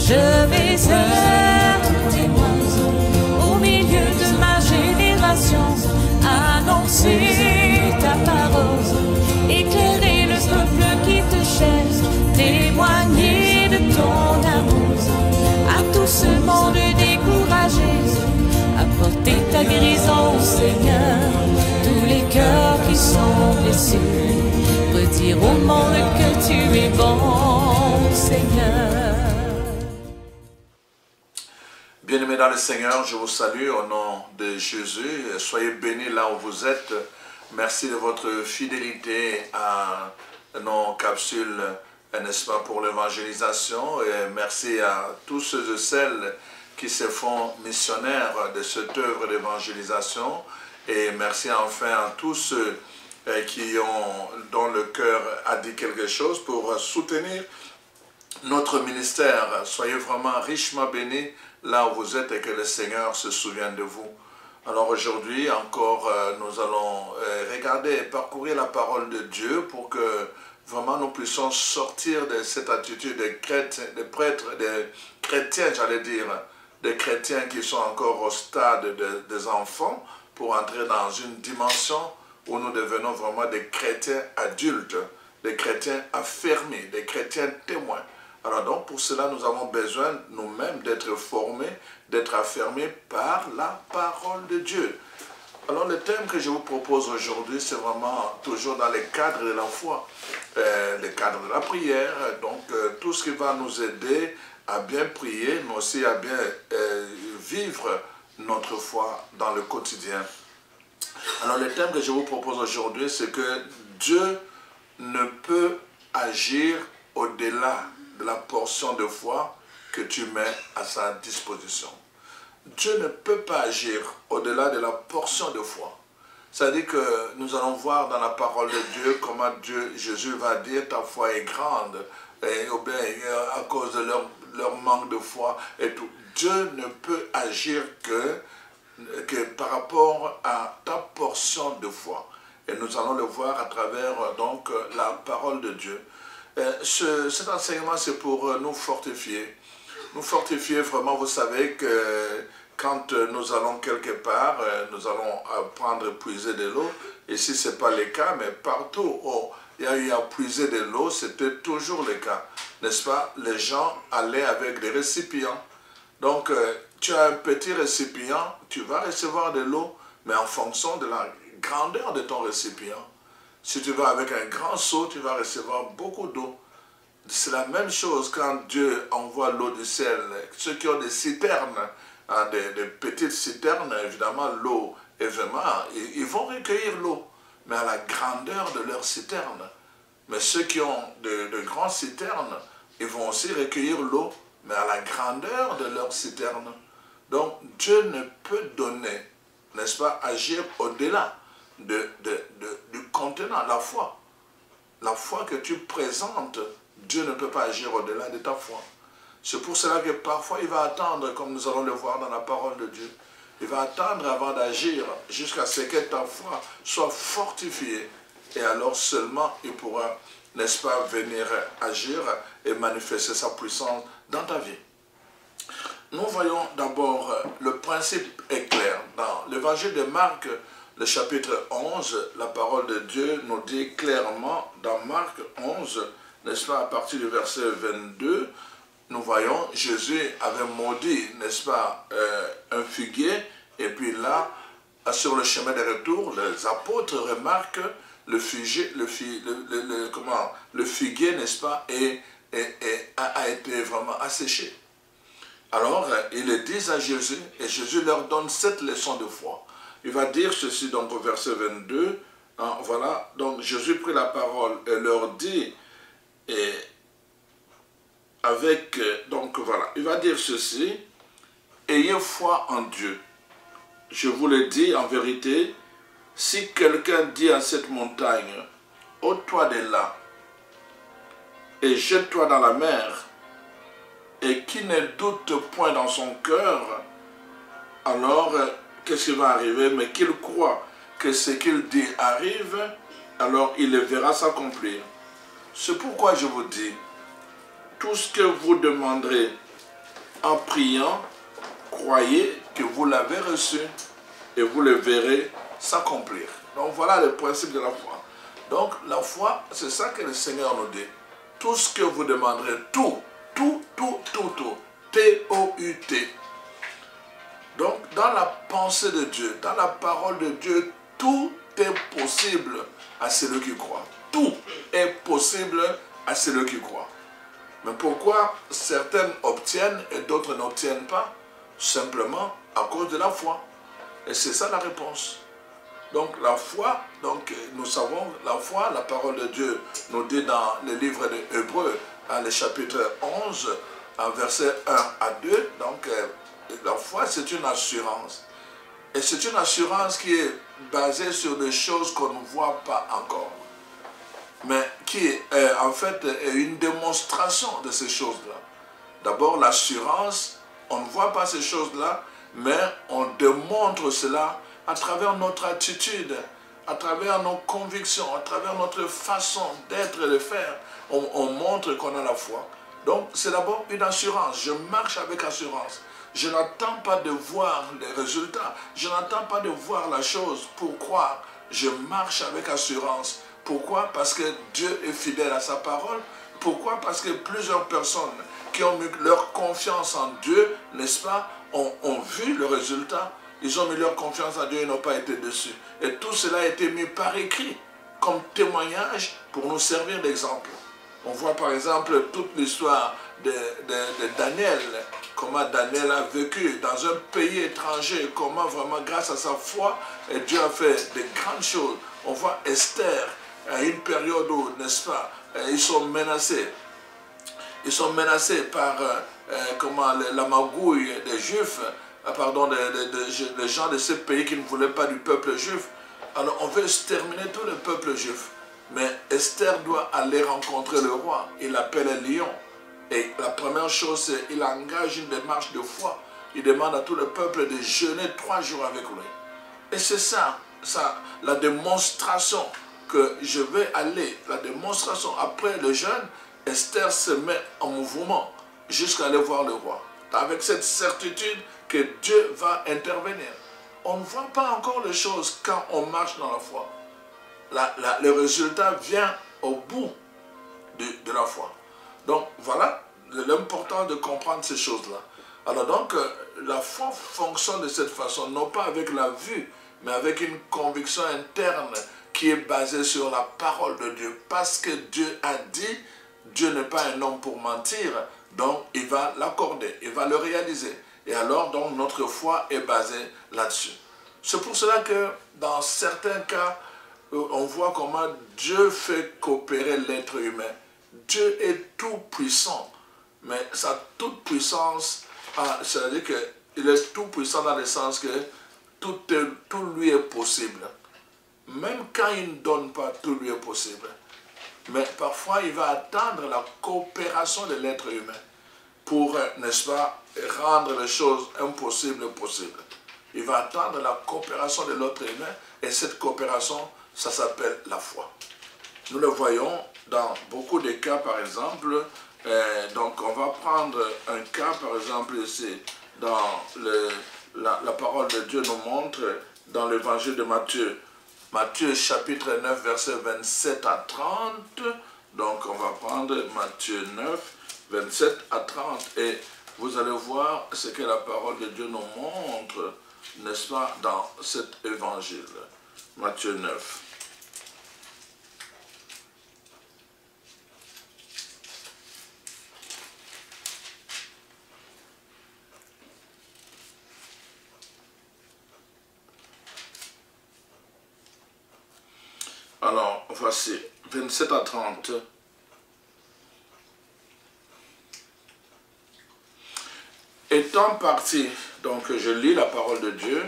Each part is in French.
Je vais être témoin au milieu de ma génération, annoncer ta parole, éclairer le peuple qui te cherche, témoigner de ton amour à tout ce monde découragé, apporter ta guérison, Seigneur, tous les cœurs qui sont blessés, redire au monde que tu es bon, Seigneur. Bien-aimés dans le Seigneur, je vous salue au nom de Jésus. Soyez bénis là où vous êtes. Merci de votre fidélité à nos capsules, n'est-ce pas, pour l'évangélisation. Et merci à tous ceux et celles qui se font missionnaires de cette œuvre d'évangélisation. Et merci enfin à tous ceux dont le cœur a dit quelque chose pour soutenir notre ministère. Soyez vraiment richement bénis là où vous êtes et que le Seigneur se souvienne de vous. Alors aujourd'hui encore, nous allons regarder et parcourir la parole de Dieu pour que vraiment nous puissions sortir de cette attitude de prêtres, de chrétiens, j'allais dire, des chrétiens qui sont encore au stade des enfants, pour entrer dans une dimension où nous devenons vraiment des chrétiens adultes, des chrétiens affermis, des chrétiens témoins. Alors donc pour cela nous avons besoin nous-mêmes d'être formés, d'être affermés par la parole de Dieu. Alors le thème que je vous propose aujourd'hui, c'est vraiment toujours dans les cadres de la foi, les cadres de la prière, donc tout ce qui va nous aider à bien prier, mais aussi à bien vivre notre foi dans le quotidien. Alors le thème que je vous propose aujourd'hui, c'est que Dieu ne peut agir au-delà de la portion de foi que tu mets à sa disposition. Dieu ne peut pas agir au-delà de la portion de foi. C'est-à-dire que nous allons voir dans la parole de Dieu comment Jésus va dire ta foi est grande, et bien, à cause de leur manque de foi et tout. Dieu ne peut agir que par rapport à ta portion de foi. Et nous allons le voir à travers donc la parole de Dieu. Cet enseignement, c'est pour nous fortifier. Nous fortifier vraiment, vous savez que quand nous allons quelque part, nous allons apprendre à puiser de l'eau. Ici, ce n'est pas le cas, mais partout où il y a eu à puiser de l'eau, c'était toujours le cas. N'est-ce pas? Les gens allaient avec des récipients. Donc, tu as un petit récipient, tu vas recevoir de l'eau, mais en fonction de la grandeur de ton récipient. Si tu vas avec un grand seau, tu vas recevoir beaucoup d'eau. C'est la même chose quand Dieu envoie l'eau du ciel. Ceux qui ont des citernes, hein, des petites citernes, évidemment, l'eau est vraiment, ils vont recueillir l'eau, mais à la grandeur de leur citerne. Mais ceux qui ont de grandes citernes, ils vont aussi recueillir l'eau, mais à la grandeur de leur citerne. Donc, Dieu ne peut donner, n'est-ce pas, agir au-delà du contenant, la foi. La foi que tu présentes, Dieu ne peut pas agir au-delà de ta foi. C'est pour cela que parfois il va attendre, comme nous allons le voir dans la parole de Dieu, il va attendre avant d'agir jusqu'à ce que ta foi soit fortifiée. Et alors seulement il pourra, n'est-ce pas, venir agir et manifester sa puissance dans ta vie. Nous voyons d'abord, le principe est clair. Dans l'évangile de Marc, le chapitre 11, la parole de Dieu nous dit clairement, dans Marc 11, n'est-ce pas, à partir du verset 22, nous voyons, Jésus avait maudit, n'est-ce pas, un figuier, et puis là, sur le chemin de retour, les apôtres remarquent le figuier, n'est-ce pas, a été vraiment asséché. Alors, ils le disent à Jésus, et Jésus leur donne cette leçon de foi. Il va dire ceci donc au verset 22, hein, voilà, donc Jésus prit la parole et leur dit, et avec, donc voilà, il va dire ceci, ayez foi en Dieu. Je vous le dis en vérité, si quelqu'un dit à cette montagne, ôte-toi de là, et jette-toi dans la mer, et qui ne doute point dans son cœur, alors qu'est-ce qui va arriver? Mais qu'il croit que ce qu'il dit arrive, alors il le verra s'accomplir. C'est pourquoi je vous dis, tout ce que vous demanderez en priant, croyez que vous l'avez reçu et vous le verrez s'accomplir. Donc voilà le principe de la foi. Donc la foi, c'est ça que le Seigneur nous dit. Tout ce que vous demanderez, tout, T-O-U-T. Donc dans la pensée de Dieu, dans la parole de Dieu, tout est possible à celui qui croit. Tout est possible à celui qui croit. Mais pourquoi certains obtiennent et d'autres n'obtiennent pas? Simplement à cause de la foi. Et c'est ça la réponse. Donc la foi, donc nous savons, la foi, la parole de Dieu nous dit dans le livre de Hébreux, le chapitre 11, versets 1 à 2, donc la foi c'est une assurance. Et c'est une assurance qui est basée sur des choses qu'on ne voit pas encore. Mais qui en fait est une démonstration de ces choses-là. D'abord l'assurance, on ne voit pas ces choses-là, mais on démontre cela à travers notre attitude, à travers nos convictions, à travers notre façon d'être et de faire. On montre qu'on a la foi. Donc c'est d'abord une assurance. Je marche avec assurance. Je n'attends pas de voir les résultats. Je n'attends pas de voir la chose pour croire. Je marche avec assurance. Pourquoi? Parce que Dieu est fidèle à sa parole. Pourquoi? Parce que plusieurs personnes qui ont mis leur confiance en Dieu, n'est-ce pas, ont vu le résultat. Ils ont mis leur confiance en Dieu et n'ont pas été déçus. Et tout cela a été mis par écrit comme témoignage pour nous servir d'exemple. On voit par exemple toute l'histoire de Daniel, comment Daniel a vécu dans un pays étranger, comment vraiment grâce à sa foi, Dieu a fait de grandes choses. On voit Esther à une période où, n'est-ce pas, ils sont menacés. Ils sont menacés par la magouille des Juifs, pardon, des gens de ce pays qui ne voulaient pas du peuple juif. Alors on veut exterminer tout le peuple juif. Mais Esther doit aller rencontrer le roi. Il appelle un lion. Et la première chose, c'est qu'il engage une démarche de foi. Il demande à tout le peuple de jeûner 3 jours avec lui. Et c'est ça, la démonstration que je vais aller, la démonstration après le jeûne, Esther se met en mouvement jusqu'à aller voir le roi. Avec cette certitude que Dieu va intervenir. On ne voit pas encore les choses quand on marche dans la foi. Le résultat vient au bout de la foi. Donc voilà l'importance de comprendre ces choses-là. Alors donc la foi fonctionne de cette façon, non pas avec la vue, mais avec une conviction interne qui est basée sur la parole de Dieu. Parce que Dieu a dit, Dieu n'est pas un homme pour mentir, donc il va l'accorder, il va le réaliser. Et alors donc notre foi est basée là-dessus. C'est pour cela que dans certains cas, on voit comment Dieu fait coopérer l'être humain. Dieu est tout puissant, mais sa toute puissance, c'est-à-dire qu'il est tout puissant dans le sens que tout lui est possible. Même quand il ne donne pas, tout lui est possible. Mais parfois, il va attendre la coopération de l'être humain pour, n'est-ce pas, rendre les choses impossibles possibles. Il va attendre la coopération de l'être humain et cette coopération, ça s'appelle la foi. Nous le voyons dans beaucoup de cas, par exemple. Donc, on va prendre un cas, par exemple, ici, dans la parole de Dieu nous montre dans l'évangile de Matthieu. Matthieu chapitre 9, versets 27 à 30. Donc, on va prendre Matthieu 9, 27 à 30. Et vous allez voir ce que la parole de Dieu nous montre, n'est-ce pas, dans cet évangile. Matthieu 9. Alors, voici, 27 à 30. Étant parti, donc je lis la parole de Dieu,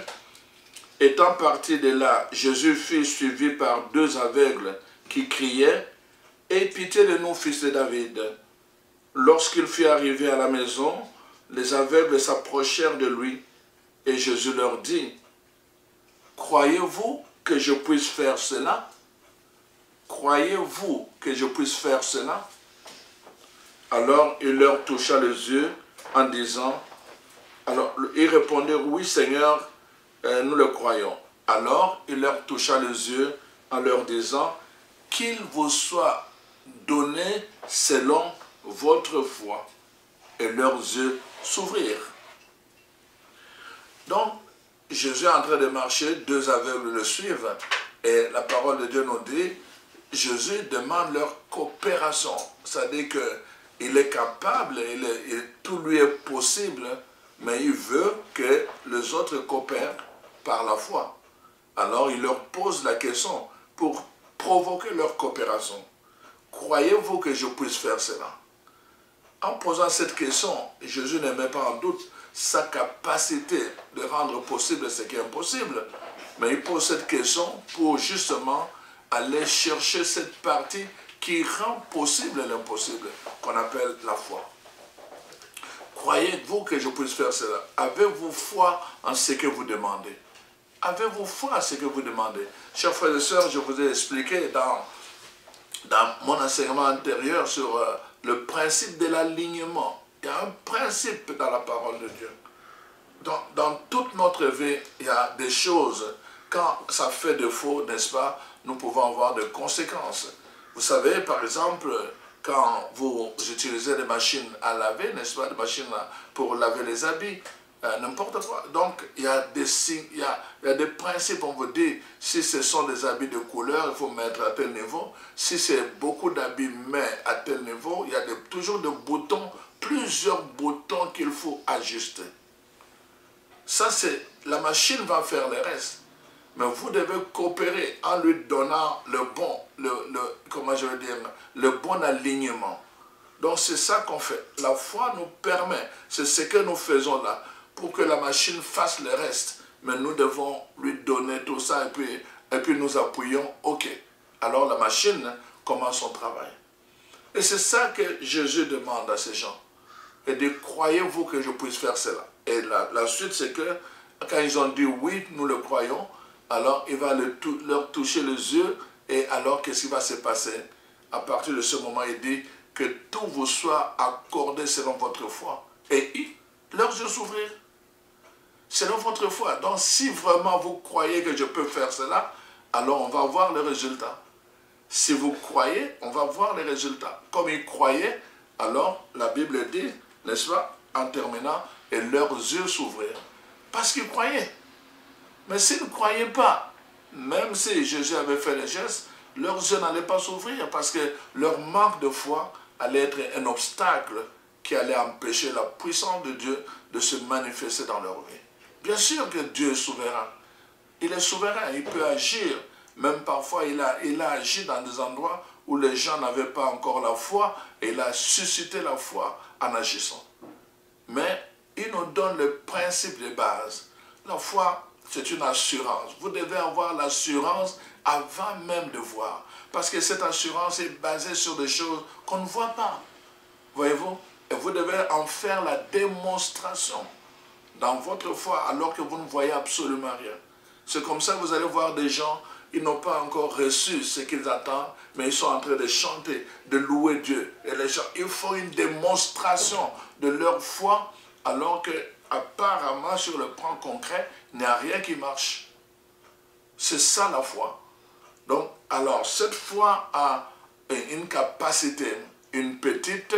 étant parti de là, Jésus fut suivi par 2 aveugles qui criaient « Aie pitié de nous, fils de David !» Lorsqu'il fut arrivé à la maison, les aveugles s'approchèrent de lui et Jésus leur dit « Croyez-vous que je puisse faire cela ?» Croyez-vous que je puisse faire cela? Alors il leur toucha les yeux en disant, Alors, ils répondirent, oui Seigneur, nous le croyons. Alors, il leur toucha les yeux en leur disant, qu'il vous soit donné selon votre foi. Et leurs yeux s'ouvrirent. Donc, Jésus est en train de marcher, deux aveugles le suivent, et la parole de Dieu nous dit, Jésus demande leur coopération. C'est-à-dire qu'il est capable, tout lui est possible, mais il veut que les autres coopèrent par la foi. Alors il leur pose la question pour provoquer leur coopération. Croyez-vous que je puisse faire cela? En posant cette question, Jésus ne met pas en doute sa capacité de rendre possible ce qui est impossible, mais il pose cette question pour justement aller chercher cette partie qui rend possible l'impossible, qu'on appelle la foi. Croyez-vous que je puisse faire cela? Avez-vous foi en ce que vous demandez? Avez-vous foi en ce que vous demandez? Chers frères et sœurs, je vous ai expliqué dans mon enseignement antérieur sur le principe de l'alignement. Il y a un principe dans la parole de Dieu. Dans toute notre vie, il y a des choses, quand ça fait défaut, n'est-ce pas, nous pouvons avoir des conséquences. Vous savez, par exemple, quand vous utilisez des machines à laver, n'est-ce pas, des machines pour laver les habits, n'importe quoi. Donc, il y a des signes, il y a des principes, on vous dit, si ce sont des habits de couleur, il faut mettre à tel niveau. Si c'est beaucoup d'habits, mais à tel niveau, il y a toujours des boutons, plusieurs boutons qu'il faut ajuster. Ça, c'est, la machine va faire le reste. Mais vous devez coopérer en lui donnant le bon, comment je veux dire, le bon alignement. Donc c'est ça qu'on fait. La foi nous permet, c'est ce que nous faisons là, pour que la machine fasse le reste. Mais nous devons lui donner tout ça et puis nous appuyons, ok. Alors la machine commence son travail. Et c'est ça que Jésus demande à ces gens. Et dit, croyez-vous que je puisse faire cela? Et la suite, c'est que quand ils ont dit oui, nous le croyons, alors il va leur toucher les yeux, et alors qu'est-ce qui va se passer? À partir de ce moment, il dit que tout vous soit accordé selon votre foi. Et leurs yeux s'ouvrirent. Selon votre foi. Donc si vraiment vous croyez que je peux faire cela, alors on va voir les résultats. Si vous croyez, on va voir les résultats. Comme ils croyaient, alors la Bible dit, n'est-ce pas, en terminant, et leurs yeux s'ouvrirent. Parce qu'ils croyaient. Mais s'ils ne croyaient pas, même si Jésus avait fait les gestes, leurs yeux n'allaient pas s'ouvrir parce que leur manque de foi allait être un obstacle qui allait empêcher la puissance de Dieu de se manifester dans leur vie. Bien sûr que Dieu est souverain. Il est souverain, il peut agir. Même parfois, il a agi dans des endroits où les gens n'avaient pas encore la foi et il a suscité la foi en agissant. Mais il nous donne le principe de base. La foi, c'est une assurance. Vous devez avoir l'assurance avant même de voir. Parce que cette assurance est basée sur des choses qu'on ne voit pas. Voyez-vous? Et vous devez en faire la démonstration dans votre foi alors que vous ne voyez absolument rien. C'est comme ça que vous allez voir des gens, ils n'ont pas encore reçu ce qu'ils attendent, mais ils sont en train de chanter, de louer Dieu. Et les gens, il faut une démonstration de leur foi alors que apparemment sur le plan concret, il n'y a rien qui marche. C'est ça la foi. Donc, alors, cette foi a une capacité, une petite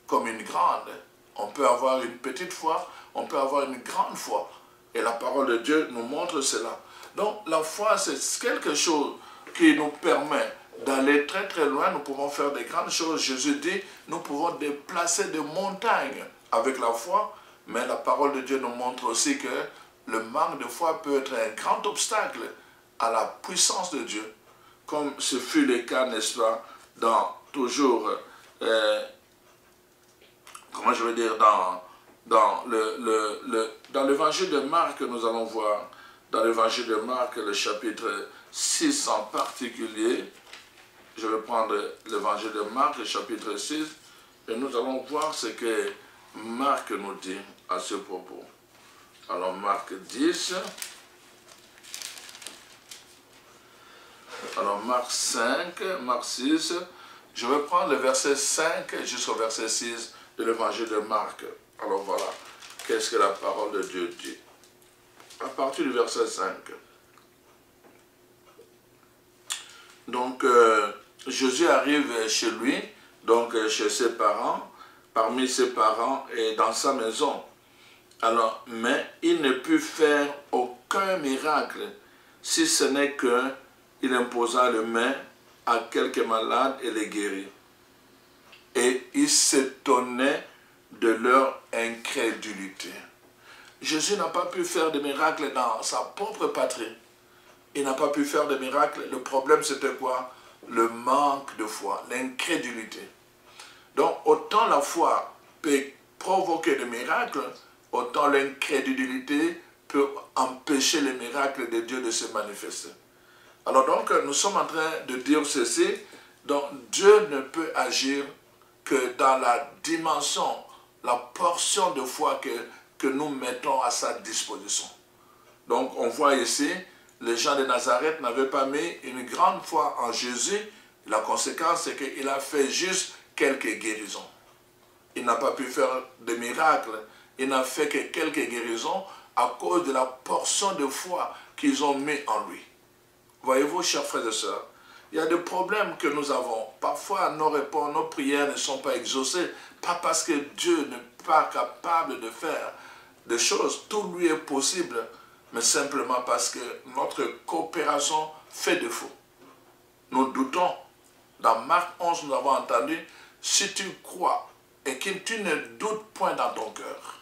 comme une grande. On peut avoir une petite foi, on peut avoir une grande foi. Et la parole de Dieu nous montre cela. Donc, la foi, c'est quelque chose qui nous permet d'aller très très loin. Nous pouvons faire des grandes choses. Jésus dit, nous pouvons déplacer des montagnes avec la foi. Mais la parole de Dieu nous montre aussi que le manque de foi peut être un grand obstacle à la puissance de Dieu. Comme ce fut le cas, n'est-ce pas, dans toujours, comment je veux dire, dans l'évangile de Marc, nous allons voir, dans l'évangile de Marc, le chapitre 6 en particulier, je vais prendre l'évangile de Marc, le chapitre 6, et nous allons voir ce que Marc nous dit à ce propos. Alors Marc 10, alors Marc 5, Marc 6, je vais prendre le verset 5 jusqu'au verset 6 de l'évangile de Marc. Alors voilà, qu'est-ce que la parole de Dieu dit. À partir du verset 5. Donc, Jésus arrive chez lui, donc chez ses parents, parmi ses parents et dans sa maison. Alors, mais il ne put faire aucun miracle, si ce n'est qu'il imposa les mains à quelques malades et les guérit. Et il s'étonnait de leur incrédulité. Jésus n'a pas pu faire de miracles dans sa propre patrie. Il n'a pas pu faire de miracles. Le problème, c'était quoi? Le manque de foi, l'incrédulité. Donc, autant la foi peut provoquer des miracles, autant l'incrédulité peut empêcher les miracles de Dieu de se manifester. Alors donc, nous sommes en train de dire ceci. Donc, Dieu ne peut agir que dans la dimension, la portion de foi que nous mettons à sa disposition. Donc, on voit ici, les gens de Nazareth n'avaient pas mis une grande foi en Jésus. La conséquence, c'est qu'il a fait juste quelques guérisons. Il n'a pas pu faire de miracles. Il n'a fait que quelques guérisons à cause de la portion de foi qu'ils ont mis en lui. Voyez-vous, chers frères et sœurs, il y a des problèmes que nous avons. Parfois, nos réponses, nos prières ne sont pas exaucées, pas parce que Dieu n'est pas capable de faire des choses, tout lui est possible, mais simplement parce que notre coopération fait défaut. Nous doutons. Dans Marc 11, nous avons entendu, si tu crois et que tu ne doutes point dans ton cœur.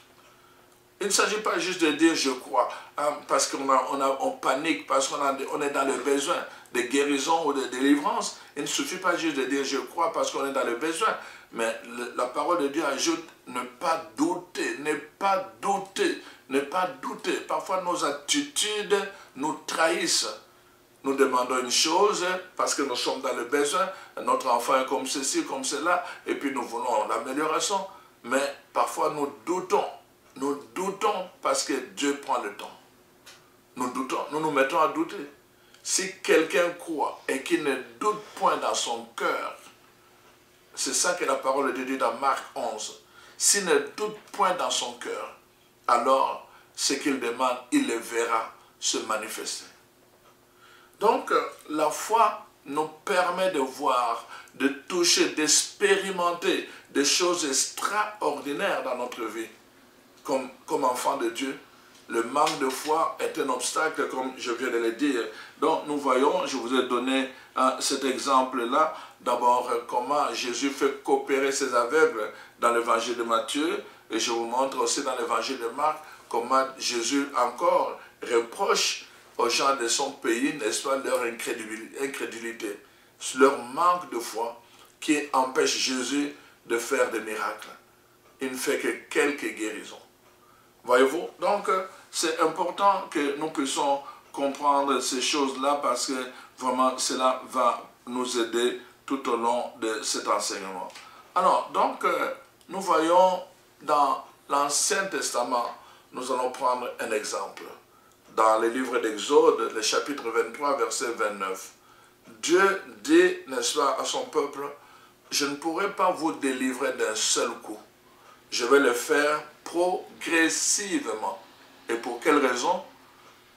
Il ne s'agit pas juste de dire je crois, hein, parce qu'on panique, parce qu'on est dans le besoin de guérison ou de délivrance. Il ne suffit pas juste de dire je crois parce qu'on est dans le besoin. Mais la parole de Dieu ajoute ne pas douter, ne pas douter, ne pas douter. Parfois nos attitudes nous trahissent. Nous demandons une chose parce que nous sommes dans le besoin. Notre enfant est comme ceci, comme cela, et puis nous voulons l'amélioration. Mais parfois nous doutons. Nous doutons parce que Dieu prend le temps. Nous doutons, nous nous mettons à douter. Si quelqu'un croit et qu'il ne doute point dans son cœur, c'est ça que la parole de Dieu dit dans Marc 11. S'il ne doute point dans son cœur, alors ce qu'il demande, il le verra se manifester. Donc, la foi nous permet de voir, de toucher, d'expérimenter des choses extraordinaires dans notre vie. Comme enfant de Dieu, le manque de foi est un obstacle, comme je viens de le dire. Donc, nous voyons, je vous ai donné cet exemple-là, d'abord comment Jésus fait coopérer ses aveugles dans l'évangile de Matthieu, et je vous montre aussi dans l'évangile de Marc, comment Jésus encore reproche aux gens de son pays, n'est-ce pas, leur incrédulité, leur manque de foi qui empêche Jésus de faire des miracles. Il ne fait que quelques guérisons. Voyez-vous? Donc, c'est important que nous puissions comprendre ces choses-là parce que vraiment, cela va nous aider tout au long de cet enseignement. Alors, donc, nous voyons dans l'Ancien Testament, nous allons prendre un exemple. Dans le livre d'Exode, le chapitre 23, verset 29, Dieu dit, n'est-ce pas, à son peuple, « Je ne pourrai pas vous délivrer d'un seul coup. Je vais le faire progressivement. » Et pour quelle raison?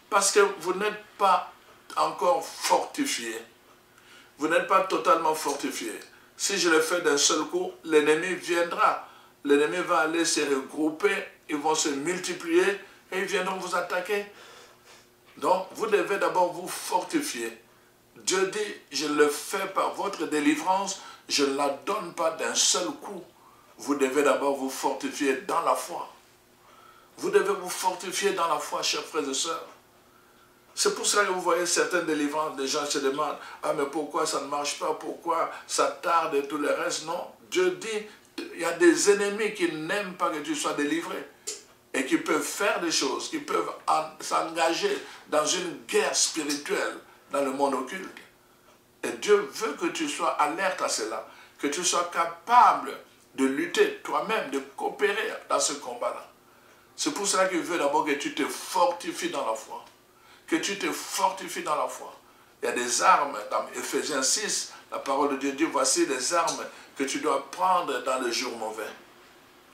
Parce que vous n'êtes pas encore fortifié. Vous n'êtes pas totalement fortifié. Si je le fais d'un seul coup, l'ennemi viendra. L'ennemi va aller se regrouper, ils vont se multiplier et ils viendront vous attaquer. Donc, vous devez d'abord vous fortifier. Dieu dit, je le fais par votre délivrance, je ne la donne pas d'un seul coup. Vous devez d'abord vous fortifier dans la foi. Vous devez vous fortifier dans la foi, chers frères et sœurs. C'est pour cela que vous voyez certaines délivrances, les gens se demandent, ah mais pourquoi ça ne marche pas, pourquoi ça tarde et tout le reste. Non, Dieu dit, il y a des ennemis qui n'aiment pas que tu sois délivré et qui peuvent faire des choses, qui peuvent s'engager dans une guerre spirituelle dans le monde occulte. Et Dieu veut que tu sois alerte à cela, que tu sois capable de lutter toi-même, de coopérer dans ce combat-là. C'est pour cela qu'il veut d'abord que tu te fortifies dans la foi. Que tu te fortifies dans la foi. Il y a des armes, dans Ephésiens 6, la parole de Dieu dit, voici les armes que tu dois prendre dans le jour mauvais.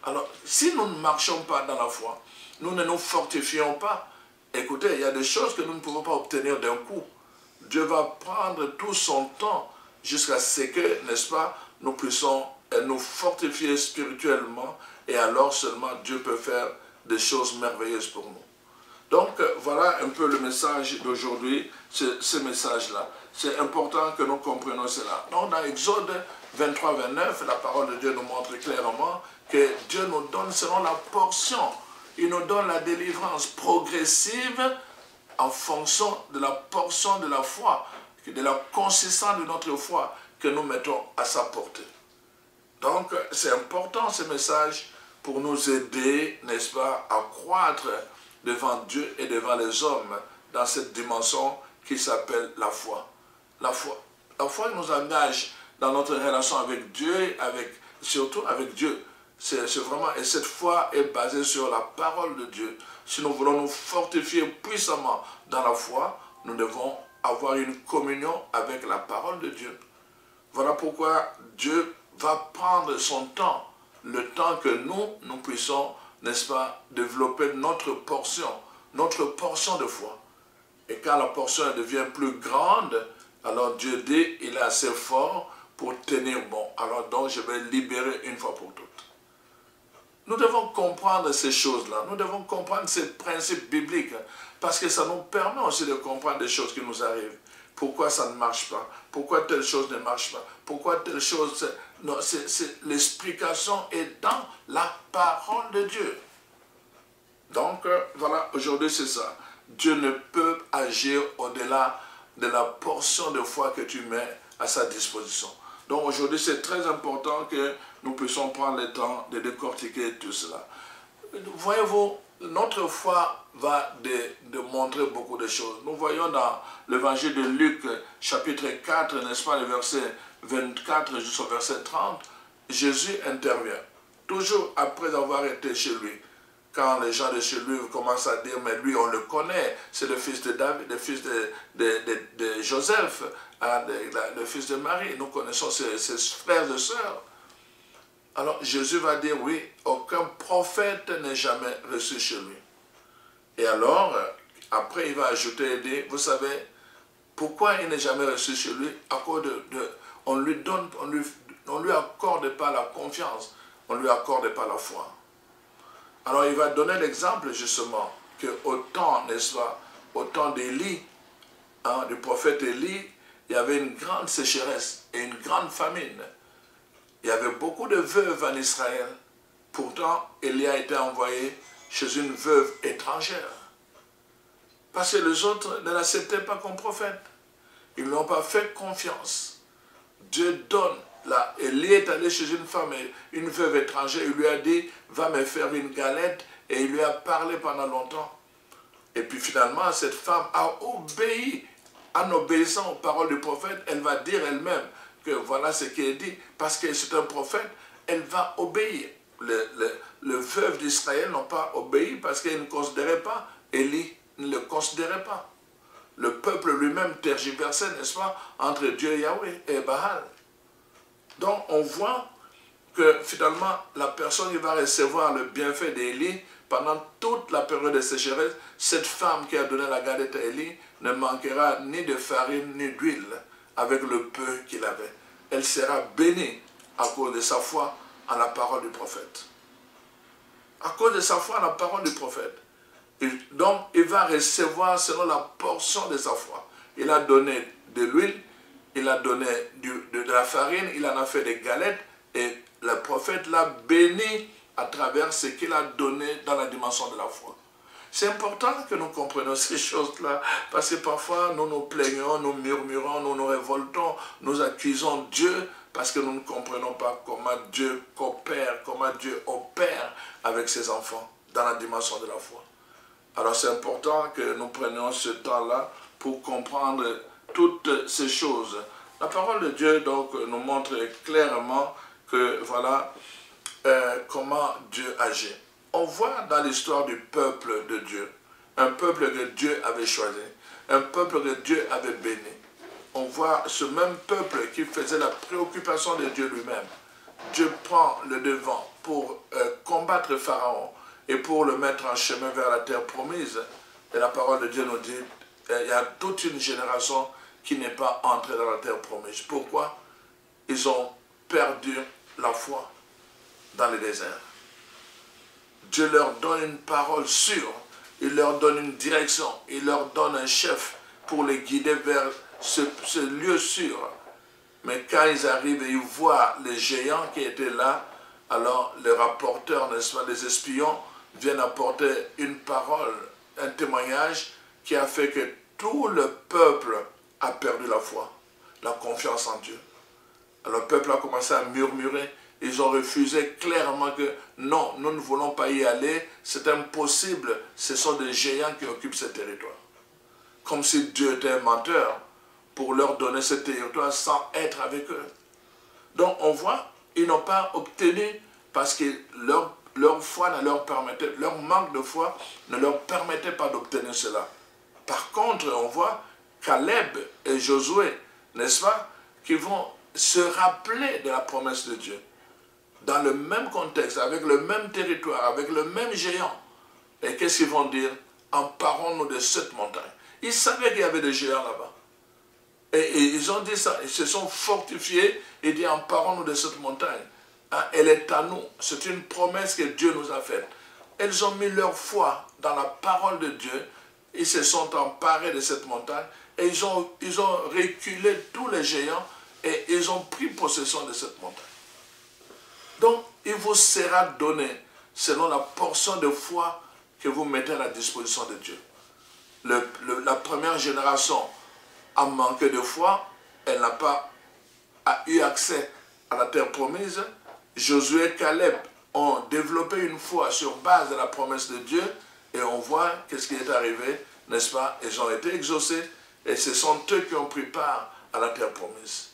Alors, si nous ne marchons pas dans la foi, nous ne nous fortifions pas, écoutez, il y a des choses que nous ne pouvons pas obtenir d'un coup. Dieu va prendre tout son temps jusqu'à ce que, n'est-ce pas, nous puissions nous fortifier spirituellement et alors seulement Dieu peut faire des choses merveilleuses pour nous. Donc, voilà un peu le message d'aujourd'hui, ce message-là. C'est important que nous comprenions cela. Donc, dans Exode 23-29, la parole de Dieu nous montre clairement que Dieu nous donne selon la portion. Il nous donne la délivrance progressive en fonction de la portion de la foi, de la consistance de notre foi que nous mettons à sa portée. Donc, c'est important ce message pour nous aider, n'est-ce pas, à croître devant Dieu et devant les hommes dans cette dimension qui s'appelle la foi. La foi nous engage dans notre relation avec Dieu, surtout avec Dieu. C'est vraiment, et cette foi est basée sur la parole de Dieu. Si nous voulons nous fortifier puissamment dans la foi, nous devons avoir une communion avec la parole de Dieu. Voilà pourquoi Dieu va prendre son temps, le temps que nous puissions, n'est-ce pas, développer notre portion de foi. Et quand la portion devient plus grande, alors Dieu dit, il est assez fort pour tenir bon. Alors donc je vais libérer une fois pour toutes. Nous devons comprendre ces choses-là, nous devons comprendre ces principes bibliques, parce que ça nous permet aussi de comprendre des choses qui nous arrivent. Pourquoi ça ne marche pas? Pourquoi telle chose ne marche pas? Pourquoi telle chose... L'explication est dans la parole de Dieu. Donc, voilà, aujourd'hui c'est ça. Dieu ne peut agir au-delà de la portion de foi que tu mets à sa disposition. Donc aujourd'hui c'est très important que nous puissions prendre le temps de décortiquer tout cela. Voyez-vous, notre foi va montrer beaucoup de choses. Nous voyons dans l'évangile de Luc, chapitre 4, n'est-ce pas, le verset 24 jusqu'au verset 30, Jésus intervient. Toujours après avoir été chez lui. Quand les gens de chez lui commencent à dire, mais lui on le connaît, c'est le fils de David, le fils de Joseph, le fils de Marie, nous connaissons ses frères et sœurs. Alors Jésus va dire, oui, aucun prophète n'est jamais reçu chez lui. Et alors, après il va ajouter et dire, vous savez, pourquoi il n'est jamais reçu chez lui? À cause on lui accorde pas la confiance, on lui accorde pas la foi. Alors il va donner l'exemple justement qu'au temps, n'est-ce pas, au temps d'Élie, du prophète Élie, il y avait une grande sécheresse et une grande famine. Il y avait beaucoup de veuves en Israël. Pourtant, Élie a été envoyé chez une veuve étrangère. Parce que les autres ne l'acceptaient pas comme prophète. Ils ne lui ont pas fait confiance. Dieu donne. Là, Élie est allé chez une femme, une veuve étrangère, il lui a dit, va me faire une galette, et il lui a parlé pendant longtemps. Et puis finalement, cette femme a obéi, en obéissant aux paroles du prophète, elle va dire elle-même que voilà ce qui est dit, parce que c'est un prophète, elle va obéir. Le veuve d'Israël n'ont pas obéi parce qu'ils ne considéraient pas, Élie ne le considérait pas. Le peuple lui-même tergiversait, n'est-ce pas, entre Dieu Yahweh et Baal. Donc on voit que finalement la personne qui va recevoir le bienfait d'Élie pendant toute la période de sécheresse, cette femme qui a donné la galette à Élie ne manquera ni de farine ni d'huile avec le peu qu'il avait. Elle sera bénie à cause de sa foi en la parole du prophète. À cause de sa foi en la parole du prophète. Donc il va recevoir selon la portion de sa foi. Il a donné de l'huile, il a donné de la farine, il en a fait des galettes et le prophète l'a béni à travers ce qu'il a donné dans la dimension de la foi. C'est important que nous comprenions ces choses-là parce que parfois nous nous plaignons, nous murmurons, nous nous révoltons, nous accusons Dieu parce que nous ne comprenons pas comment Dieu coopère, comment Dieu opère avec ses enfants dans la dimension de la foi. Alors c'est important que nous prenions ce temps-là pour comprendre toutes ces choses. La parole de Dieu donc nous montre clairement que voilà comment Dieu agit. On voit dans l'histoire du peuple de Dieu, un peuple que Dieu avait choisi, un peuple que Dieu avait béni. On voit ce même peuple qui faisait la préoccupation de Dieu lui-même. Dieu prend le devant pour combattre Pharaon et pour le mettre en chemin vers la terre promise. Et la parole de Dieu nous dit, il y a toute une génération qui n'est pas entrée dans la terre promise. Pourquoi? Ils ont perdu la foi dans le désert. Dieu leur donne une parole sûre, il leur donne une direction, il leur donne un chef pour les guider vers ce lieu sûr. Mais quand ils arrivent et ils voient les géants qui étaient là, alors les rapporteurs, n'est-ce pas, les espions, viennent apporter une parole, un témoignage qui a fait que tout le peuple a perdu la foi, la confiance en Dieu. Alors le peuple a commencé à murmurer. Ils ont refusé clairement que non, nous ne voulons pas y aller, c'est impossible, ce sont des géants qui occupent ce territoire. Comme si Dieu était un menteur pour leur donner ce territoire sans être avec eux. Donc on voit, ils n'ont pas obtenu parce que leur foi ne leur permettait, leur manque de foi ne leur permettait pas d'obtenir cela. Par contre, on voit Caleb et Josué, n'est-ce pas, qui vont se rappeler de la promesse de Dieu. Dans le même contexte, avec le même territoire, avec le même géant. Et qu'est-ce qu'ils vont dire? Emparons-nous de cette montagne. Ils savaient qu'il y avait des géants là-bas. Et ils ont dit ça, ils se sont fortifiés et dit emparons-nous de cette montagne. Hein, elle est à nous. C'est une promesse que Dieu nous a faite. Ils ont mis leur foi dans la parole de Dieu. Ils se sont emparés de cette montagne et ils ont reculé tous les géants et ils ont pris possession de cette montagne. Donc, il vous sera donné selon la portion de foi que vous mettez à la disposition de Dieu. La première génération a manqué de foi, elle n'a pas eu accès à la terre promise. Josué et Caleb ont développé une foi sur base de la promesse de Dieu et on voit qu'est-ce qui est arrivé, n'est-ce pas? Ils ont été exaucés et ce sont eux qui ont pris part à la terre promise.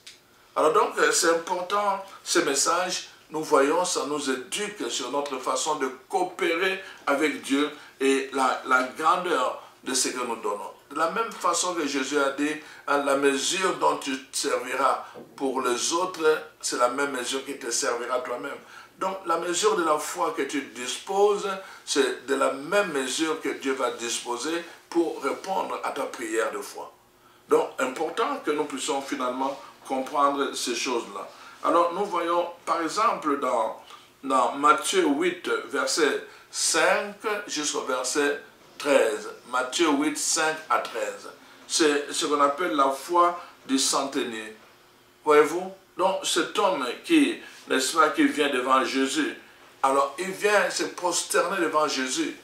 Alors donc, c'est important, ce message. Nous voyons, ça nous éduque sur notre façon de coopérer avec Dieu et la grandeur de ce que nous donnons. De la même façon que Jésus a dit, à la mesure dont tu serviras pour les autres, c'est la même mesure qui te servira toi-même. Donc la mesure de la foi que tu disposes, c'est de la même mesure que Dieu va disposer pour répondre à ta prière de foi. Donc important que nous puissions finalement comprendre ces choses-là. Alors nous voyons par exemple dans Matthieu 8, verset 5 jusqu'au verset 13. Matthieu 8, 5 à 13. C'est ce qu'on appelle la foi du centenier. Voyez-vous? Donc cet homme qui, n'est-ce pas, qui vient devant Jésus, alors il vient se prosterner devant Jésus.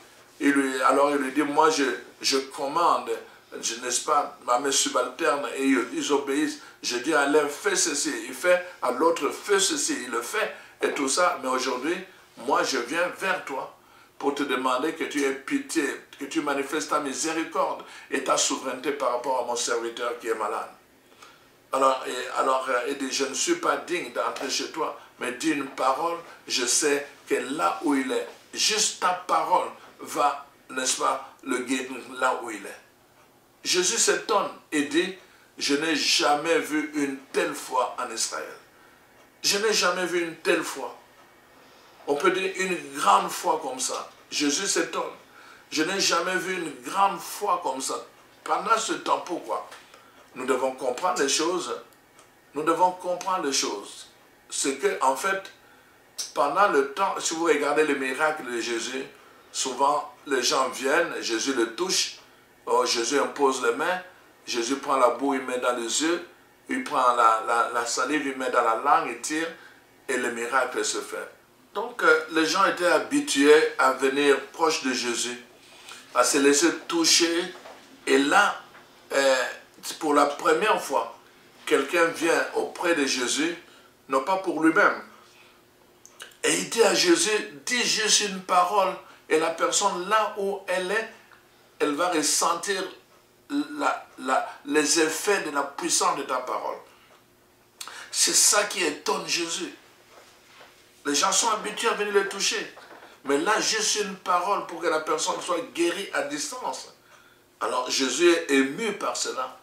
Alors il lui dit, moi je commande, n'est-ce pas, à mes subalternes et ils obéissent. Je dis à l'un, fais ceci, il fait, à l'autre, fais ceci, il le fait, et tout ça. Mais aujourd'hui, moi je viens vers toi pour te demander que tu aies pitié, que tu manifestes ta miséricorde et ta souveraineté par rapport à mon serviteur qui est malade. Alors il dit, je ne suis pas digne d'entrer chez toi, mais dis une parole, je sais que là où il est, juste ta parole va, n'est-ce pas, le guérir là où il est. Jésus s'étonne et dit, je n'ai jamais vu une telle foi en Israël. Je n'ai jamais vu une telle foi. On peut dire une grande foi comme ça. Jésus s'étonne. Je n'ai jamais vu une grande foi comme ça. Pendant ce temps, pourquoi? Nous devons comprendre les choses. Nous devons comprendre les choses. C'est que, en fait, pendant le temps, si vous regardez les miracles de Jésus, souvent les gens viennent, Jésus le touche, Jésus impose les mains, Jésus prend la boue, il met dans les yeux, il prend la salive, il met dans la langue, il tire, et le miracle se fait. Donc, les gens étaient habitués à venir proche de Jésus, à se laisser toucher, et là, pour la première fois, quelqu'un vient auprès de Jésus, non pas pour lui-même, et il dit à Jésus, dis juste une parole, et la personne là où elle est, elle va ressentir les effets de la puissance de ta parole. C'est ça qui étonne Jésus. Les gens sont habitués à venir le toucher. Mais là, juste une parole pour que la personne soit guérie à distance. Alors Jésus est ému par cela.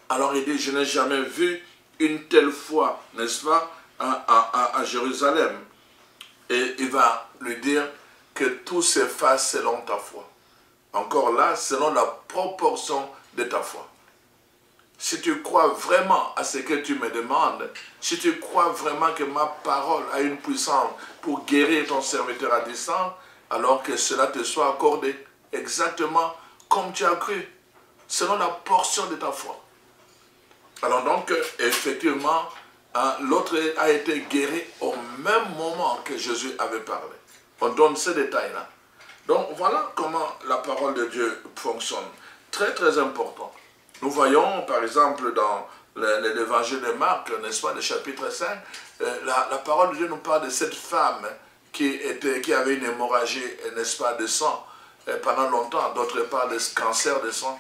Alors il dit, je n'ai jamais vu une telle foi, n'est-ce pas, à Jérusalem. Et il va lui dire que tout s'efface selon ta foi. Encore là, selon la proportion de ta foi. Si tu crois vraiment à ce que tu me demandes, si tu crois vraiment que ma parole a une puissance pour guérir ton serviteur à distance, alors que cela te soit accordé exactement comme tu as cru, selon la portion de ta foi. Alors donc, effectivement, l'autre a été guéri au même moment que Jésus avait parlé. On donne ces détails-là. Donc voilà comment la parole de Dieu fonctionne. Très très important. Nous voyons par exemple dans l'évangile de Marc, n'est-ce pas, le chapitre 5, la parole de Dieu nous parle de cette femme qui avait une hémorragie, n'est-ce pas, de sang pendant longtemps. D'autres parlent de cancer de sang.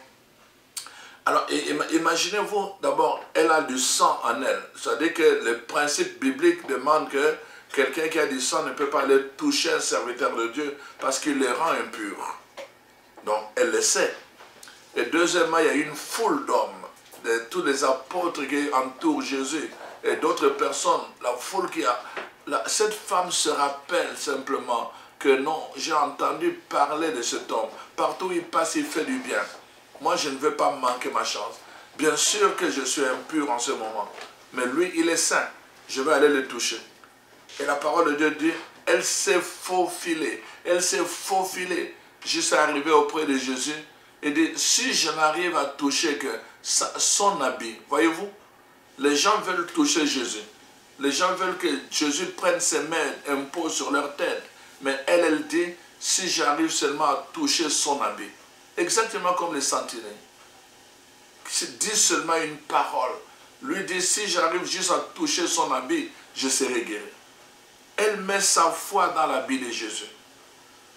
Alors imaginez-vous, d'abord, elle a du sang en elle. C'est-à-dire que le principe biblique demande que quelqu'un qui a du sang ne peut pas aller toucher un serviteur de Dieu parce qu'il les rend impurs. Donc, elle le sait. Et deuxièmement, il y a une foule d'hommes, de tous les apôtres qui entourent Jésus et d'autres personnes, la foule qui a... cette femme se rappelle simplement que non, j'ai entendu parler de cet homme. Partout où il passe, il fait du bien. Moi, je ne veux pas manquer ma chance. Bien sûr que je suis impur en ce moment, mais lui, il est saint. Je vais aller le toucher. Et la parole de Dieu dit, elle s'est faufilée. Elle s'est faufilée jusqu'à arriver auprès de Jésus. Et dit, si je n'arrive à toucher que son habit, voyez-vous, les gens veulent toucher Jésus. Les gens veulent que Jésus prenne ses mains, impose sur leur tête. Mais elle dit, si j'arrive seulement à toucher son habit. Exactement comme les sentinelles. Dit seulement une parole. Lui dit, si j'arrive juste à toucher son habit, je serai guéri. Elle met sa foi dans l'habit de Jésus.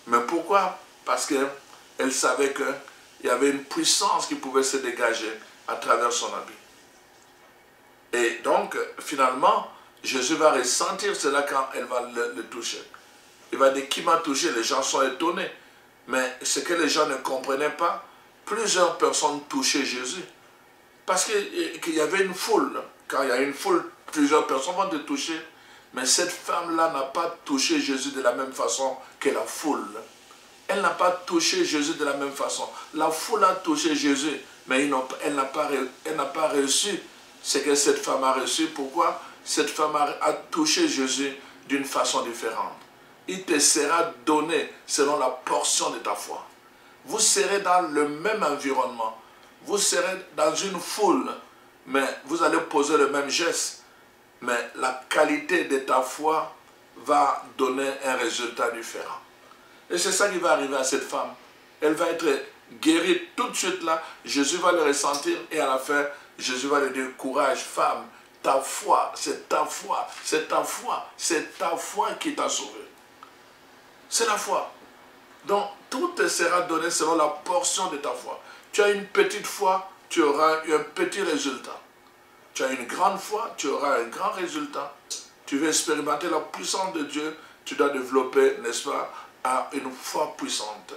Mais pourquoi? Parce qu'elle savait qu'il y avait une puissance qui pouvait se dégager à travers son habit. Et donc, finalement, Jésus va ressentir cela quand elle va le toucher. Il va dire, qui m'a touché? Les gens sont étonnés. Mais ce que les gens ne comprenaient pas, plusieurs personnes touchaient Jésus. Parce qu'il y avait une foule. Quand il y a une foule, plusieurs personnes vont te toucher. Mais cette femme-là n'a pas touché Jésus de la même façon que la foule. Elle n'a pas touché Jésus de la même façon. La foule a touché Jésus, mais elle n'a pas reçu ce que cette femme a reçu. Pourquoi? Cette femme a touché Jésus d'une façon différente. Il te sera donné selon la portion de ta foi. Vous serez dans le même environnement. Vous serez dans une foule, mais vous allez poser le même geste. Mais la qualité de ta foi va donner un résultat différent. Et c'est ça qui va arriver à cette femme. Elle va être guérie tout de suite là. Jésus va le ressentir et à la fin, Jésus va lui dire, courage femme, ta foi, c'est ta foi, c'est ta foi, c'est ta foi qui t'a sauvé. C'est la foi. Donc, tout te sera donné selon la portion de ta foi. Tu as une petite foi, tu auras un petit résultat. Tu as une grande foi, tu auras un grand résultat. Tu veux expérimenter la puissance de Dieu, tu dois développer, n'est-ce pas, une foi puissante.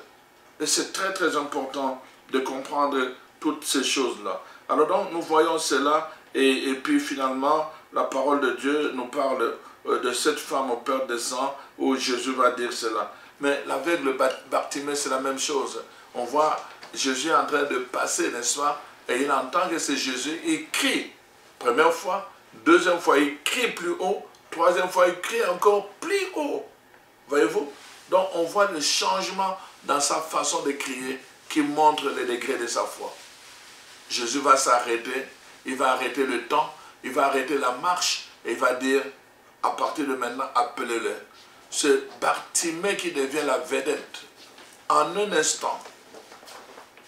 Et c'est très très important de comprendre toutes ces choses-là. Alors donc, nous voyons cela, et puis finalement, la parole de Dieu nous parle de cette femme au perte de sang, où Jésus va dire cela. Mais l'aveugle Bartimée, c'est la même chose. On voit Jésus en train de passer, n'est-ce pas? Et il entend que c'est Jésus, il crie. Première fois, deuxième fois, il crie plus haut. Troisième fois, il crie encore plus haut. Voyez-vous? Donc, on voit le changement dans sa façon de crier qui montre le degré de sa foi. Jésus va s'arrêter, il va arrêter le temps, il va arrêter la marche et il va dire, à partir de maintenant, appelez-le. C'est Bartimée qui devient la vedette. En un instant,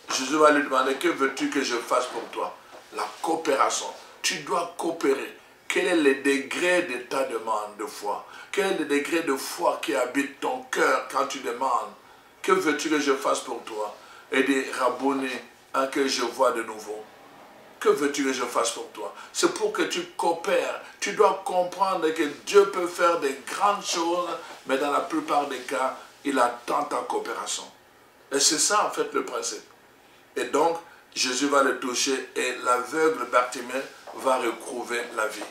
Jésus va lui demander, que veux-tu que je fasse pour toi? La coopération. Tu dois coopérer. Quel est le degré de ta demande de foi? Quel est le degré de foi qui habite ton cœur quand tu demandes? Que veux-tu que je fasse pour toi? Et des Rabboni, que je vois de nouveau. Que veux-tu que je fasse pour toi? C'est pour que tu coopères. Tu dois comprendre que Dieu peut faire des grandes choses, mais dans la plupart des cas, il attend ta coopération. Et c'est ça en fait le principe. Et donc, Jésus va le toucher et l'aveugle Bartimée va retrouver la vie.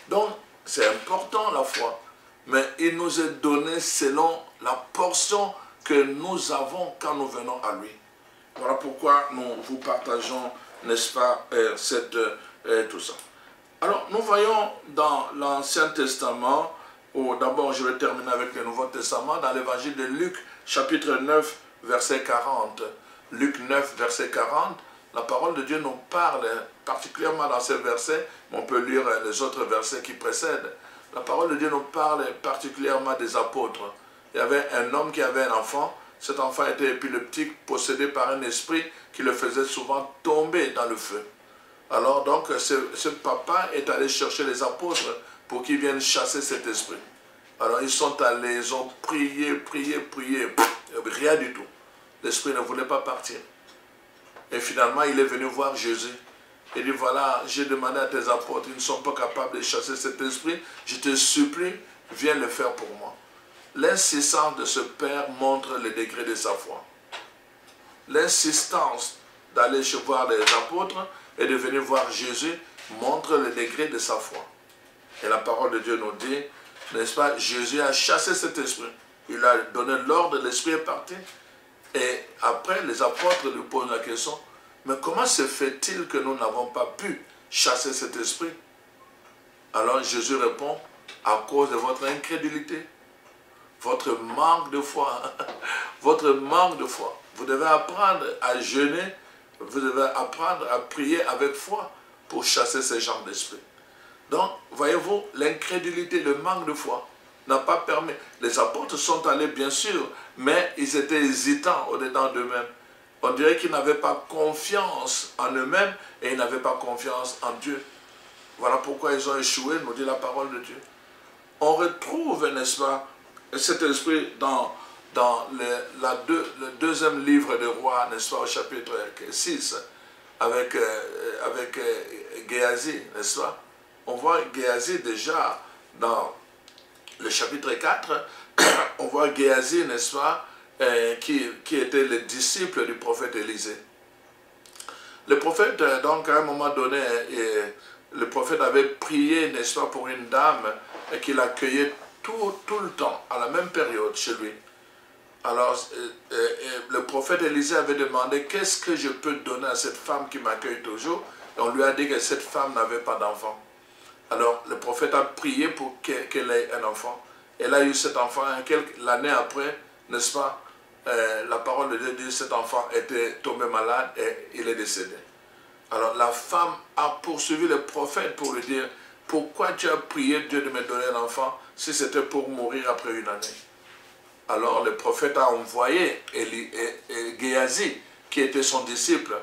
Donc, c'est important la foi. mais il nous est donné selon la portion que nous avons quand nous venons à lui. Voilà pourquoi nous vous partageons, n'est-ce pas, tout ça. Alors, nous voyons dans l'Ancien Testament, ou d'abord je vais terminer avec le Nouveau Testament, dans l'évangile de Luc, chapitre 9, verset 40. Luc 9, verset 40, la parole de Dieu nous parle, particulièrement dans ce verset, on peut lire les autres versets qui précèdent. La parole de Dieu nous parle particulièrement des apôtres. Il y avait un homme qui avait un enfant. Cet enfant était épileptique, possédé par un esprit qui le faisait souvent tomber dans le feu. Alors donc, ce papa est allé chercher les apôtres pour qu'ils viennent chasser cet esprit. Alors ils sont allés, ils ont prié, rien du tout. L'esprit ne voulait pas partir. Et finalement, il est venu voir Jésus. Il dit, voilà, j'ai demandé à tes apôtres, ils ne sont pas capables de chasser cet esprit. Je te supplie, viens le faire pour moi. L'insistance de ce père montre le degré de sa foi. L'insistance d'aller voir les apôtres et de venir voir Jésus montre le degré de sa foi. Et la parole de Dieu nous dit, n'est-ce pas, Jésus a chassé cet esprit. Il a donné l'ordre, l'esprit est parti. Et après, les apôtres lui posent la question, mais comment se fait-il que nous n'avons pas pu chasser cet esprit? Alors Jésus répond, à cause de votre incrédulité, votre manque de foi, votre manque de foi. Vous devez apprendre à jeûner, vous devez apprendre à prier avec foi pour chasser ce genre d'esprit. Donc, voyez-vous, l'incrédulité, le manque de foi n'a pas permis. Les apôtres sont allés, bien sûr, mais ils étaient hésitants au-dedans d'eux-mêmes. On dirait qu'ils n'avaient pas confiance en eux-mêmes et ils n'avaient pas confiance en Dieu. Voilà pourquoi ils ont échoué, nous dit la parole de Dieu. On retrouve, n'est-ce pas, cet esprit dans le deuxième livre des rois, n'est-ce pas, au chapitre 6, avec Géasi, n'est-ce pas? On voit Géasi déjà dans le chapitre 4, on voit Géasi, n'est-ce pas, qui était le disciple du prophète Élisée. Le prophète, donc, à un moment donné, le prophète avait prié, n'est-ce pas, pour une dame qu'il accueillait tout le temps, à la même période chez lui. Alors, le prophète Élisée avait demandé, qu'est-ce que je peux donner à cette femme qui m'accueille toujours? Et on lui a dit que cette femme n'avait pas d'enfant. Alors, le prophète a prié pour qu'elle ait un enfant. Elle a eu cet enfant, l'année après, n'est-ce pas, la parole de Dieu dit que cet enfant était tombé malade et il est décédé. Alors, la femme a poursuivi le prophète pour lui dire, pourquoi tu as prié Dieu de me donner un enfant si c'était pour mourir après une année? Alors, le prophète a envoyé Géasi, qui était son disciple.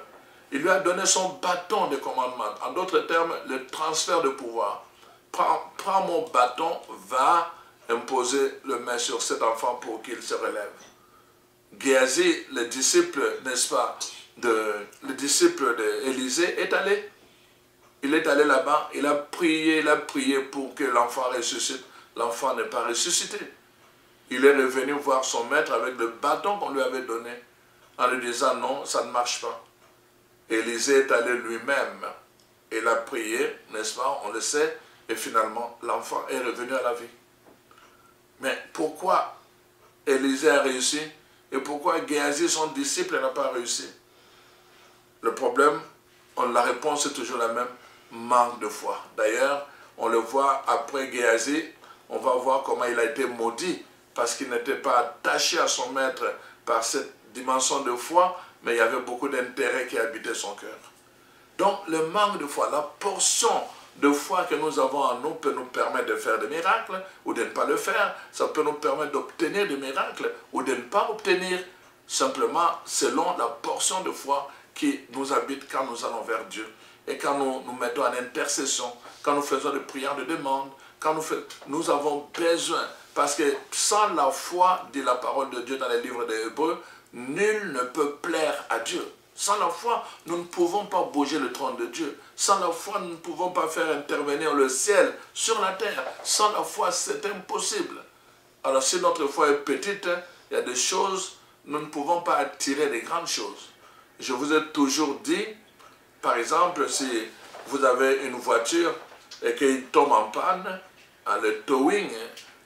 Il lui a donné son bâton de commandement. En d'autres termes, le transfert de pouvoir. Prends mon bâton, va imposer le main sur cet enfant pour qu'il se relève. Géasi, le disciple, n'est-ce pas, le disciple d'Élisée, est allé. Il est allé là-bas, il a prié pour que l'enfant ressuscite. L'enfant n'est pas ressuscité. Il est revenu voir son maître avec le bâton qu'on lui avait donné, en lui disant non, ça ne marche pas. Élisée est allé lui-même. Il a prié, n'est-ce pas, on le sait, et finalement, l'enfant est revenu à la vie. Mais pourquoi Élisée a réussi et pourquoi Géasi, son disciple, n'a pas réussi? Le problème, la réponse est toujours la même, manque de foi. D'ailleurs, on le voit après Géasi, on va voir comment il a été maudit parce qu'il n'était pas attaché à son maître par cette dimension de foi, mais il y avait beaucoup d'intérêt qui habitait son cœur. Donc, le manque de foi, la portion de foi que nous avons en nous peut nous permettre de faire des miracles ou de ne pas le faire. Ça peut nous permettre d'obtenir des miracles ou de ne pas obtenir, simplement selon la portion de foi qui nous habite quand nous allons vers Dieu. Et quand nous mettons en intercession, quand nous faisons des prières de demande, quand nous avons besoin, parce que sans la foi, dit la parole de Dieu dans les livres des Hébreux, nul ne peut plaire à Dieu. Sans la foi, nous ne pouvons pas bouger le trône de Dieu. Sans la foi, nous ne pouvons pas faire intervenir le ciel sur la terre. Sans la foi, c'est impossible. Alors si notre foi est petite, il y a des choses, nous ne pouvons pas attirer des grandes choses. Je vous ai toujours dit, par exemple, si vous avez une voiture et qu'elle tombe en panne, le towing,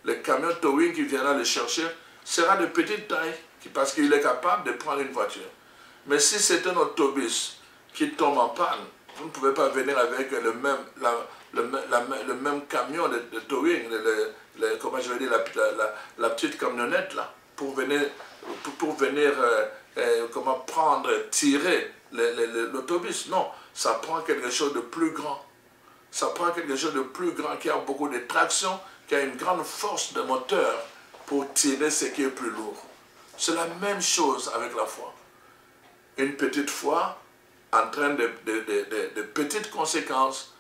le camion towing qui viendra le chercher sera de petite taille, parce qu'il est capable de prendre une voiture. Mais si c'est un autobus qui tombe en panne, vous ne pouvez pas venir avec le même camion de towing, comment je vais dire, la petite camionnette là, pour venir comment prendre, tirer l'autobus. Non, ça prend quelque chose de plus grand. Ça prend quelque chose de plus grand qui a beaucoup de traction, qui a une grande force de moteur pour tirer ce qui est plus lourd. C'est la même chose avec la foi. Une petite foi entraîne de petites conséquences,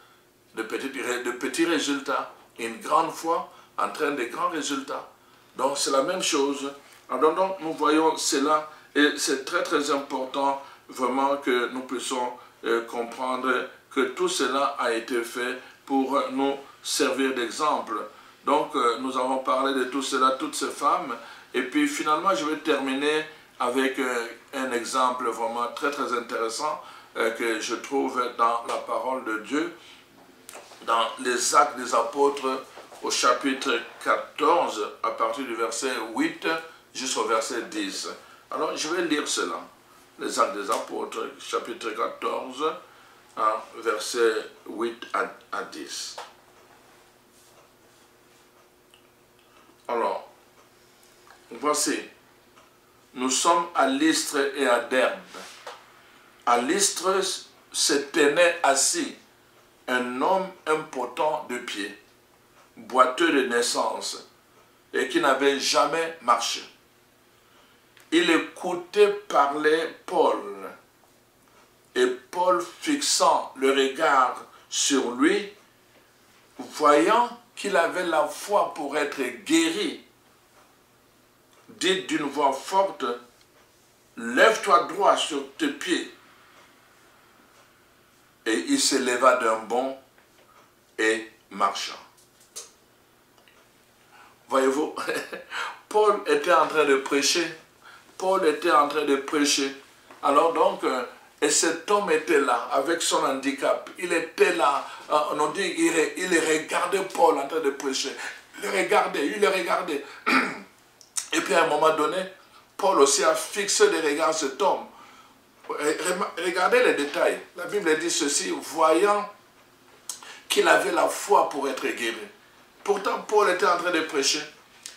de petits résultats. Une grande foi entraîne de grands résultats. Donc c'est la même chose. Alors donc nous voyons cela et c'est très très important vraiment que nous puissions comprendre que tout cela a été fait pour nous servir d'exemple. Donc nous avons parlé de tout cela, toutes ces femmes, et puis finalement je vais terminer avec un exemple vraiment très très intéressant que je trouve dans la parole de Dieu, dans les Actes des Apôtres au chapitre 14, à partir du verset 8 jusqu'au verset 10. Alors je vais lire cela. Les Actes des Apôtres, chapitre 14, verset 8 à 10. Alors, voici, nous sommes à Lystre et à Derbe. À Lystre se tenait assis un homme impotent de pied, boiteux de naissance, et qui n'avait jamais marché. Il écoutait parler Paul, et Paul, fixant le regard sur lui, voyant qu'il avait la foi pour être guéri, dit d'une voix forte, « Lève-toi droit sur tes pieds. » Et il se leva d'un bond et marcha. Voyez-vous, Paul était en train de prêcher. Paul était en train de prêcher. Alors donc, et cet homme était là, avec son handicap. Il était là, on dit, il regardait Paul en train de prêcher. Il le regardait. Et puis à un moment donné, Paul aussi a fixé des regards sur cet homme. Regardez les détails. La Bible dit ceci, voyant qu'il avait la foi pour être guéri. Pourtant, Paul était en train de prêcher.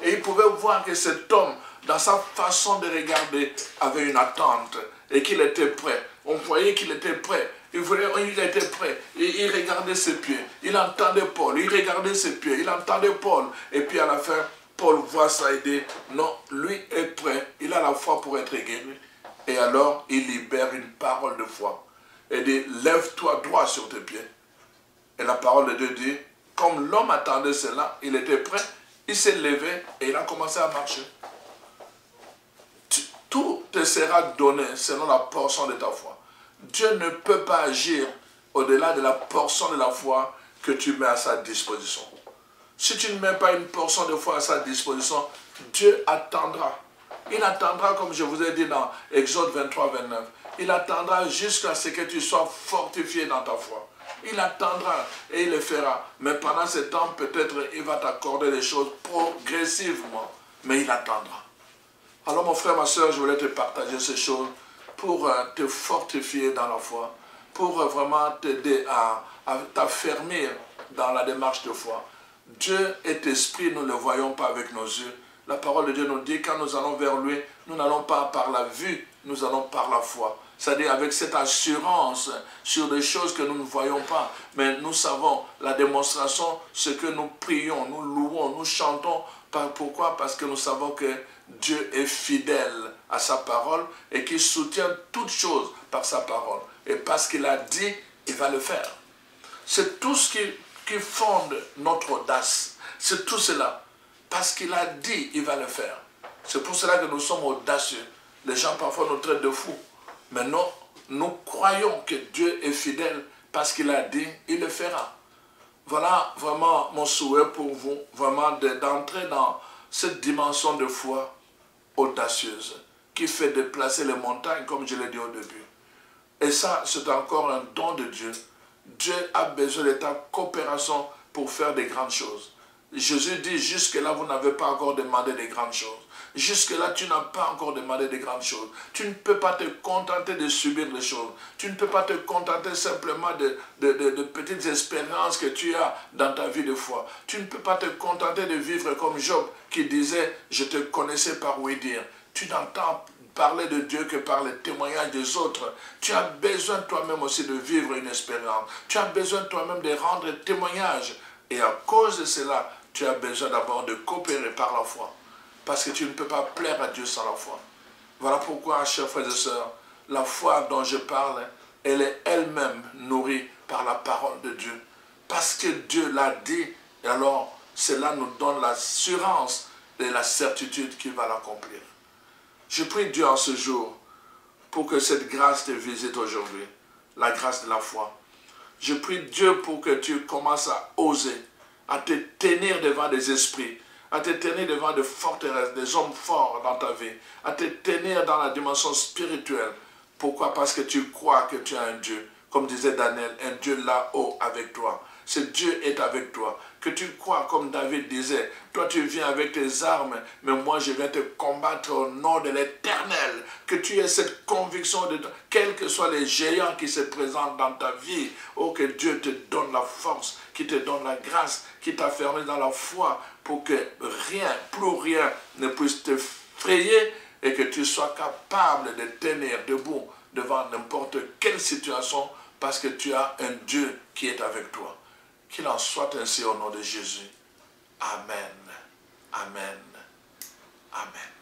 Et il pouvait voir que cet homme, dans sa façon de regarder, avait une attente. Et qu'il était prêt. On voyait qu'il était prêt. Il était prêt. Et il regardait ses pieds. Il entendait Paul. Il regardait ses pieds. Il entendait Paul. Et puis à la fin, Paul voit ça et dit, non, lui est prêt. Il a la foi pour être guéri. Et alors, il libère une parole de foi. Et dit, lève-toi droit sur tes pieds. Et la parole de Dieu dit, comme l'homme attendait cela, il était prêt. Il s'est levé et il a commencé à marcher. Tout te sera donné selon la portion de ta foi. Dieu ne peut pas agir au-delà de la portion de la foi que tu mets à sa disposition. Si tu ne mets pas une portion de foi à sa disposition, Dieu attendra. Il attendra, comme je vous ai dit dans Exode 23, 29. Il attendra jusqu'à ce que tu sois fortifié dans ta foi. Il attendra et il le fera. Mais pendant ce temps, peut-être il va t'accorder des choses progressivement. Mais il attendra. Alors mon frère, ma soeur, je voulais te partager ces choses pour te fortifier dans la foi, pour vraiment t'aider à t'affermir dans la démarche de foi. Dieu est esprit, nous ne le voyons pas avec nos yeux. La parole de Dieu nous dit, quand nous allons vers lui, nous n'allons pas par la vue, nous allons par la foi. C'est-à-dire avec cette assurance sur des choses que nous ne voyons pas. Mais nous savons la démonstration, ce que nous prions, nous louons, nous chantons. Pourquoi? Parce que nous savons que Dieu est fidèle à sa parole et qu'il soutient toutes choses par sa parole. Et parce qu'il a dit, il va le faire. C'est tout ce qui fonde notre audace. C'est tout cela. Parce qu'il a dit, il va le faire. C'est pour cela que nous sommes audacieux. Les gens parfois nous traitent de fous. Mais non, nous croyons que Dieu est fidèle parce qu'il a dit, il le fera. Voilà vraiment mon souhait pour vous, vraiment d'entrer dans cette dimension de foi audacieuse qui fait déplacer les montagnes, comme je l'ai dit au début. Et ça, c'est encore un don de Dieu. Dieu a besoin de ta coopération pour faire des grandes choses. Jésus dit, jusque-là, vous n'avez pas encore demandé de grandes choses. Jusque-là, tu n'as pas encore demandé de grandes choses. Tu ne peux pas te contenter de subir les choses. Tu ne peux pas te contenter simplement de petites expériences que tu as dans ta vie de foi. Tu ne peux pas te contenter de vivre comme Job qui disait, je te connaissais par ouï dire. Tu n'entends parler de Dieu que par les témoignages des autres. Tu as besoin toi-même aussi de vivre une expérience. Tu as besoin toi-même de rendre témoignage. Et à cause de cela, tu as besoin d'abord de coopérer par la foi. Parce que tu ne peux pas plaire à Dieu sans la foi. Voilà pourquoi, chers frères et sœurs, la foi dont je parle, elle est elle-même nourrie par la parole de Dieu. Parce que Dieu l'a dit, et alors cela nous donne l'assurance et la certitude qu'il va l'accomplir. Je prie Dieu en ce jour pour que cette grâce te visite aujourd'hui, la grâce de la foi. Je prie Dieu pour que tu commences à oser, à te tenir devant des esprits, à te tenir devant des forteresses, des hommes forts dans ta vie, à te tenir dans la dimension spirituelle. Pourquoi? Parce que tu crois que tu as un Dieu, comme disait Daniel, un Dieu là-haut avec toi. Ce Dieu est avec toi. Que tu crois, comme David disait, toi tu viens avec tes armes, mais moi je viens te combattre au nom de l'Éternel. Que tu aies cette conviction, de quels que soient les géants qui se présentent dans ta vie, oh que Dieu te donne la force, qui te donne la grâce, qui t'a fermé dans la foi, pour que rien, plus rien ne puisse te frayer et que tu sois capable de tenir debout devant n'importe quelle situation parce que tu as un Dieu qui est avec toi. Qu'il en soit ainsi au nom de Jésus. Amen. Amen. Amen.